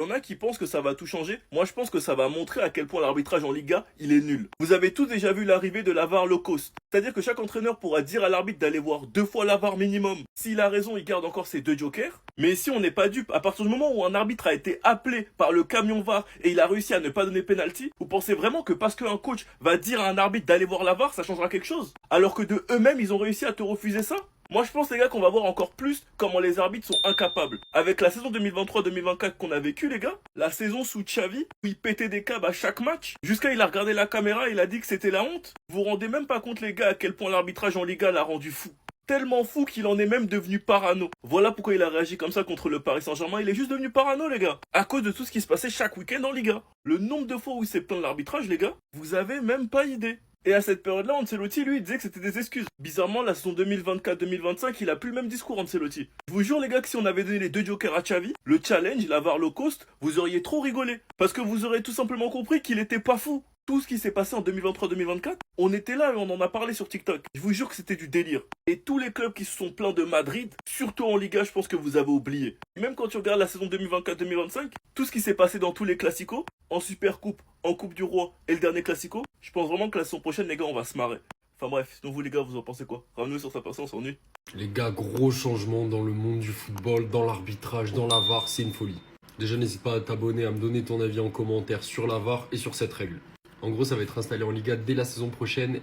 Il y en a qui pensent que ça va tout changer. Moi, je pense que ça va montrer à quel point l'arbitrage en Liga, il est nul. Vous avez tous déjà vu l'arrivée de la VAR low cost. C'est-à-dire que chaque entraîneur pourra dire à l'arbitre d'aller voir 2 fois la VAR minimum. S'il a raison, il garde encore ses 2 jokers. Mais si on n'est pas dupe, à partir du moment où un arbitre a été appelé par le camion VAR et il a réussi à ne pas donner penalty, vous pensez vraiment que parce qu'un coach va dire à un arbitre d'aller voir la VAR, ça changera quelque chose? Alors que de eux-mêmes, ils ont réussi à te refuser ça? Moi, je pense, les gars, qu'on va voir encore plus comment les arbitres sont incapables. Avec la saison 2023-2024 qu'on a vécue, les gars, la saison sous Xavi, où il pétait des câbles à chaque match, jusqu'à il a regardé la caméra et il a dit que c'était la honte. Vous vous rendez même pas compte, les gars, à quel point l'arbitrage en Liga l'a rendu fou. Tellement fou qu'il en est même devenu parano. Voilà pourquoi il a réagi comme ça contre le Paris Saint-Germain. Il est juste devenu parano, les gars. À cause de tout ce qui se passait chaque week-end en Liga. Le nombre de fois où il s'est plaint de l'arbitrage, les gars, vous avez même pas idée. Et à cette période-là, Ancelotti, lui, il disait que c'était des excuses. Bizarrement, la saison 2024-2025, il a plus le même discours, Ancelotti. Je vous jure, les gars, que si on avait donné les 2 jokers à Xavi, le challenge, la VAR low cost, vous auriez trop rigolé. Parce que vous aurez tout simplement compris qu'il était pas fou. Tout ce qui s'est passé en 2023-2024, on était là et on en a parlé sur TikTok. Je vous jure que c'était du délire. Et tous les clubs qui se sont plaints de Madrid, surtout en Liga, je pense que vous avez oublié. Même quand tu regardes la saison 2024-2025, tout ce qui s'est passé dans tous les classicos, en Supercoupe, en Coupe du Roi et le dernier classico, je pense vraiment que la saison prochaine, les gars, on va se marrer. Enfin bref, sinon vous les gars, vous en pensez quoi? Ramenez sur sa personne, on s'ennuie. Les gars, gros changement dans le monde du football, dans l'arbitrage, dans la VAR, c'est une folie. Déjà, n'hésite pas à t'abonner, à me donner ton avis en commentaire sur la VAR et sur cette règle. En gros, ça va être installé en Liga dès la saison prochaine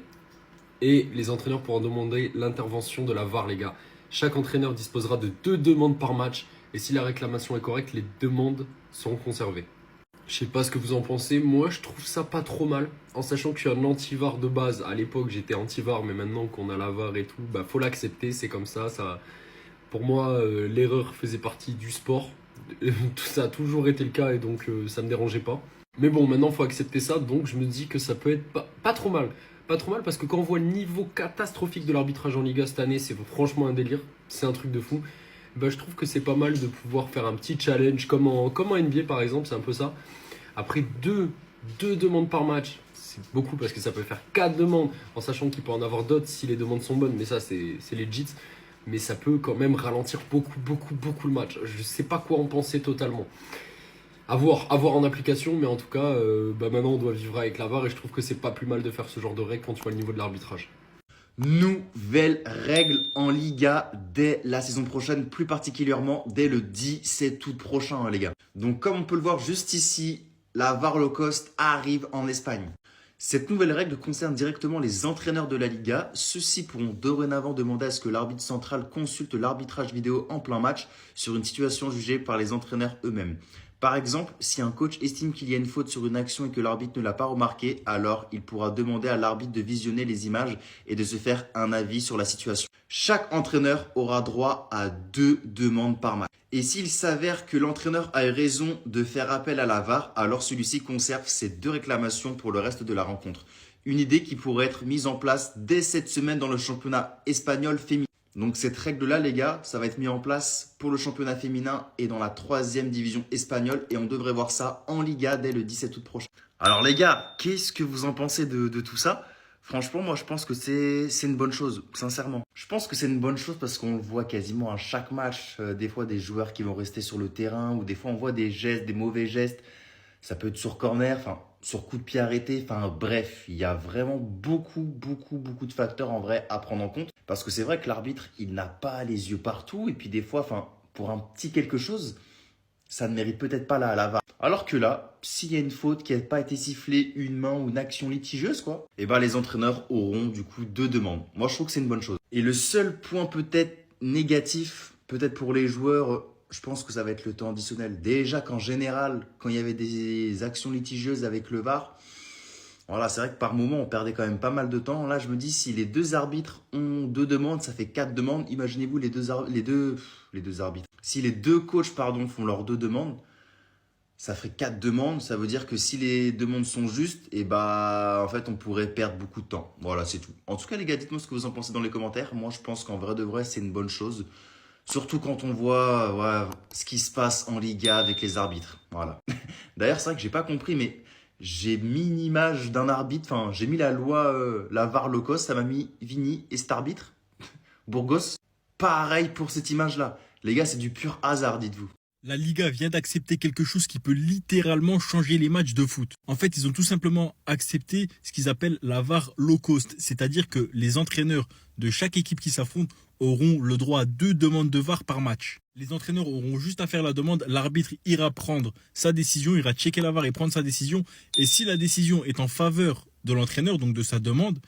et les entraîneurs pourront demander l'intervention de la VAR, les gars. Chaque entraîneur disposera de 2 demandes par match et si la réclamation est correcte, les demandes seront conservées. Je sais pas ce que vous en pensez, moi je trouve ça pas trop mal, en sachant que je suis un anti-VAR de base. À l'époque j'étais anti-VAR, mais maintenant qu'on a la VAR et tout, bah faut l'accepter, c'est comme ça. Pour moi, l'erreur faisait partie du sport, ça a toujours été le cas et donc ça me dérangeait pas. Mais bon, maintenant, il faut accepter ça, donc je me dis que ça peut être pas trop mal. Pas trop mal parce que quand on voit le niveau catastrophique de l'arbitrage en Liga cette année, c'est franchement un délire, c'est un truc de fou. Bah, je trouve que c'est pas mal de pouvoir faire un petit challenge, comme en NBA par exemple, c'est un peu ça. Après deux demandes par match, c'est beaucoup parce que ça peut faire 4 demandes, en sachant qu'il peut en avoir d'autres si les demandes sont bonnes, mais ça c'est legit. Mais ça peut quand même ralentir beaucoup le match. Je sais pas quoi en penser totalement. À voir en application, mais en tout cas, maintenant on doit vivre avec la VAR et je trouve que c'est pas plus mal de faire ce genre de règles quand tu vois le niveau de l'arbitrage. Nouvelles règles en Liga dès la saison prochaine, plus particulièrement dès le 17 août prochain, hein, les gars. Donc comme on peut le voir juste ici, la VAR low cost arrive en Espagne. Cette nouvelle règle concerne directement les entraîneurs de la Liga. Ceux-ci pourront dorénavant demander à ce que l'arbitre central consulte l'arbitrage vidéo en plein match sur une situation jugée par les entraîneurs eux-mêmes. Par exemple, si un coach estime qu'il y a une faute sur une action et que l'arbitre ne l'a pas remarqué, alors il pourra demander à l'arbitre de visionner les images et de se faire un avis sur la situation. Chaque entraîneur aura droit à 2 demandes par match. Et s'il s'avère que l'entraîneur a eu raison de faire appel à la VAR, alors celui-ci conserve ses 2 réclamations pour le reste de la rencontre. Une idée qui pourrait être mise en place dès cette semaine dans le championnat espagnol féminin. Donc cette règle-là, les gars, ça va être mis en place pour le championnat féminin et dans la 3e division espagnole. Et on devrait voir ça en Liga dès le 17 août prochain. Alors les gars, qu'est-ce que vous en pensez de tout ça? Franchement, moi je pense que c'est une bonne chose, sincèrement. Je pense que c'est une bonne chose parce qu'on le voit quasiment à chaque match. Des fois des joueurs qui vont rester sur le terrain ou des fois on voit des gestes, des mauvais gestes. Ça peut être sur corner, enfin sur coup de pied arrêté, enfin bref, il y a vraiment beaucoup de facteurs en vrai à prendre en compte. Parce que c'est vrai que l'arbitre, il n'a pas les yeux partout et puis des fois, enfin pour un petit quelque chose, ça ne mérite peut-être pas la VAR. Alors que là, s'il y a une faute qui n'a pas été sifflée, une main ou une action litigieuse, quoi, et ben les entraîneurs auront du coup 2 demandes. Moi, je trouve que c'est une bonne chose. Et le seul point peut-être négatif, peut-être pour les joueurs, je pense que ça va être le temps additionnel. Déjà qu'en général, quand il y avait des actions litigieuses avec le VAR, voilà, c'est vrai que par moment, on perdait quand même pas mal de temps. Là, je me dis, si les 2 arbitres ont 2 demandes, ça fait 4 demandes. Imaginez-vous les deux arbitres. Si les 2 coachs font leurs 2 demandes, ça ferait 4 demandes. Ça veut dire que si les demandes sont justes, et bah, en fait, on pourrait perdre beaucoup de temps. Voilà, c'est tout. En tout cas, les gars, dites-moi ce que vous en pensez dans les commentaires. Moi, je pense qu'en vrai de vrai, c'est une bonne chose. Surtout quand on voit ce qui se passe en Liga avec les arbitres. Voilà. D'ailleurs, c'est vrai que j'ai pas compris, mais j'ai mis une image d'un arbitre. Enfin, j'ai mis la loi, la VAR low cost. Ça m'a mis Vini et cet arbitre, Burgos. Pareil pour cette image-là. Les gars, c'est du pur hasard, dites-vous. La Liga vient d'accepter quelque chose qui peut littéralement changer les matchs de foot. En fait, ils ont tout simplement accepté ce qu'ils appellent la VAR low cost, c'est-à-dire que les entraîneurs de chaque équipe qui s'affronte auront le droit à 2 demandes de VAR par match. Les entraîneurs auront juste à faire la demande, l'arbitre ira prendre sa décision, ira checker la VAR et prendre sa décision. Et si la décision est en faveur de l'entraîneur, donc de sa demande,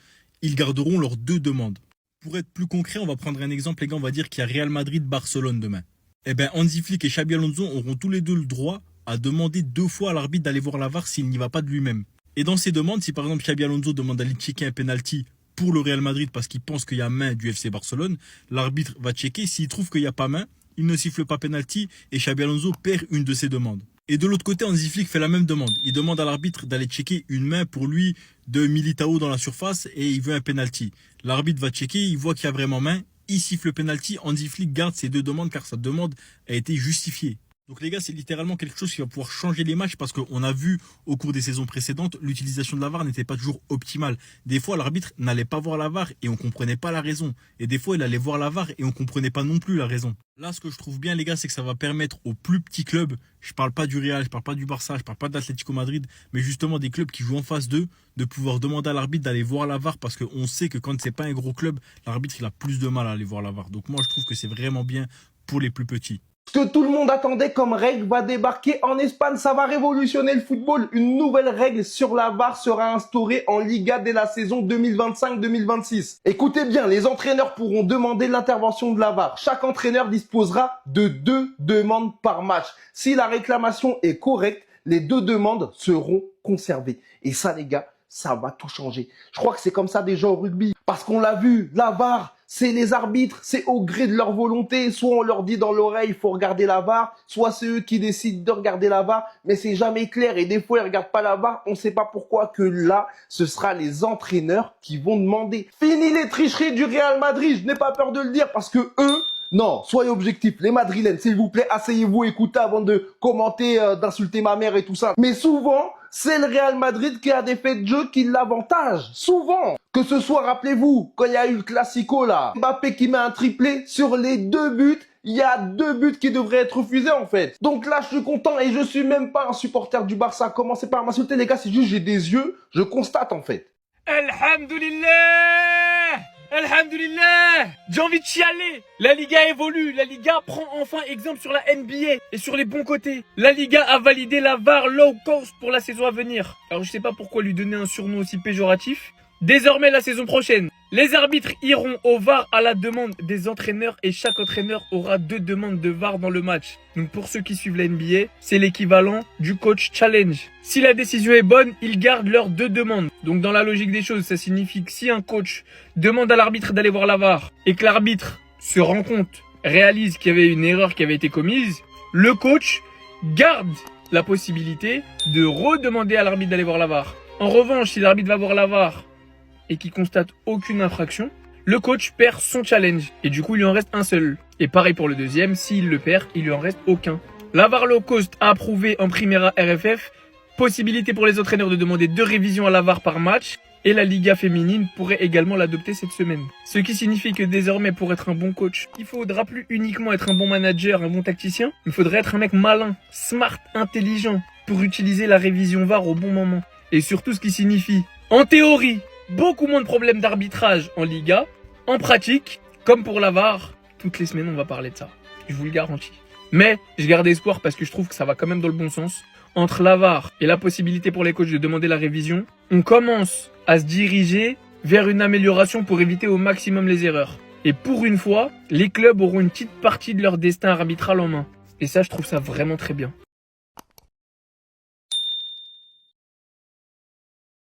ils garderont leurs 2 demandes. Pour être plus concret, on va prendre un exemple, les gars, on va dire qu'il y a Real Madrid-Barcelone demain. Eh bien, Hansi Flick et Xabi Alonso auront tous les deux le droit à demander 2 fois à l'arbitre d'aller voir la VAR s'il n'y va pas de lui-même. Et dans ces demandes, si par exemple Xabi Alonso demande d'aller checker un penalty pour le Real Madrid parce qu'il pense qu'il y a main du FC Barcelone, l'arbitre va checker. S'il trouve qu'il n'y a pas main, il ne siffle pas penalty et Xabi Alonso perd une de ses demandes. Et de l'autre côté, Hansi Flick fait la même demande. Il demande à l'arbitre d'aller checker une main pour lui de Militao dans la surface et il veut un penalty. L'arbitre va checker, il voit qu'il y a vraiment main. Il siffle le penalty, Hansi Flick garde ses 2 demandes car sa demande a été justifiée. Donc les gars, c'est littéralement quelque chose qui va pouvoir changer les matchs parce qu'on a vu au cours des saisons précédentes, l'utilisation de la VAR n'était pas toujours optimale. Des fois, l'arbitre n'allait pas voir la VAR et on comprenait pas la raison. Et des fois, il allait voir la VAR et on comprenait pas non plus la raison. Là, ce que je trouve bien les gars, c'est que ça va permettre aux plus petits clubs, je parle pas du Real, je parle pas du Barça, je parle pas de l'Atlético Madrid, mais justement des clubs qui jouent en face d'eux, de pouvoir demander à l'arbitre d'aller voir la VAR parce qu'on sait que quand c'est pas un gros club, l'arbitre il a plus de mal à aller voir la VAR. Donc moi, je trouve que c'est vraiment bien pour les plus petits. Ce que tout le monde attendait comme règle va débarquer en Espagne. Ça va révolutionner le football. Une nouvelle règle sur la VAR sera instaurée en Liga dès la saison 2025-2026. Écoutez bien, les entraîneurs pourront demander l'intervention de la VAR. Chaque entraîneur disposera de 2 demandes par match. Si la réclamation est correcte, les 2 demandes seront conservées. Et ça, les gars, ça va tout changer. Je crois que c'est comme ça déjà au rugby. Parce qu'on l'a vu, la VAR, c'est les arbitres, c'est au gré de leur volonté. Soit on leur dit dans l'oreille, il faut regarder la VAR, soit c'est eux qui décident de regarder la VAR, mais c'est jamais clair. Et des fois, ils regardent pas la VAR, on sait pas pourquoi que là, ce sera les entraîneurs qui vont demander. Fini les tricheries du Real Madrid, je n'ai pas peur de le dire, parce que eux, non, soyez objectifs, les Madrilènes, s'il vous plaît, asseyez-vous, écoutez avant de commenter, d'insulter ma mère et tout ça. Mais souvent, c'est le Real Madrid qui a des faits de jeu qui l'avantage. Souvent. Que ce soit, rappelez-vous, quand il y a eu le Classico là, Mbappé qui met un triplé, sur les 2 buts, il y a 2 buts qui devraient être refusés en fait. Donc là, je suis content et je suis même pas un supporter du Barça. Commencez pas à m'insulter les gars, c'est juste j'ai des yeux, je constate en fait. Alhamdulillah! Alhamdulillah! J'ai envie de chialer! La Liga évolue, la Liga prend enfin exemple sur la NBA et sur les bons côtés. La Liga a validé la VAR low cost pour la saison à venir. Alors je sais pas pourquoi lui donner un surnom aussi péjoratif. Désormais la saison prochaine, les arbitres iront au VAR à la demande des entraîneurs et chaque entraîneur aura 2 demandes de VAR dans le match. Donc pour ceux qui suivent la NBA, c'est l'équivalent du coach challenge. Si la décision est bonne, ils gardent leurs 2 demandes. Donc dans la logique des choses, ça signifie que si un coach demande à l'arbitre d'aller voir la VAR et que l'arbitre se rend compte, réalise qu'il y avait une erreur qui avait été commise, le coach garde la possibilité de redemander à l'arbitre d'aller voir la VAR. En revanche, si l'arbitre va voir la VAR et qui constate aucune infraction, le coach perd son challenge et du coup il lui en reste un seul. Et pareil pour le deuxième, s'il le perd, il lui en reste aucun. La VAR low cost a approuvé en Primera RFF, possibilité pour les entraîneurs de demander 2 révisions à la VAR par match et la Liga féminine pourrait également l'adopter cette semaine. Ce qui signifie que désormais pour être un bon coach, il faudra plus uniquement être un bon manager, un bon tacticien, il faudrait être un mec malin, smart, intelligent pour utiliser la révision VAR au bon moment. Et surtout ce qui signifie, en théorie, beaucoup moins de problèmes d'arbitrage en Liga. En pratique, comme pour la VAR, toutes les semaines on va parler de ça. Je vous le garantis. Mais je garde espoir parce que je trouve que ça va quand même dans le bon sens. Entre la VAR et la possibilité pour les coachs de demander la révision, on commence à se diriger vers une amélioration pour éviter au maximum les erreurs. Et pour une fois, les clubs auront une petite partie de leur destin arbitral en main. Et ça, je trouve ça vraiment très bien.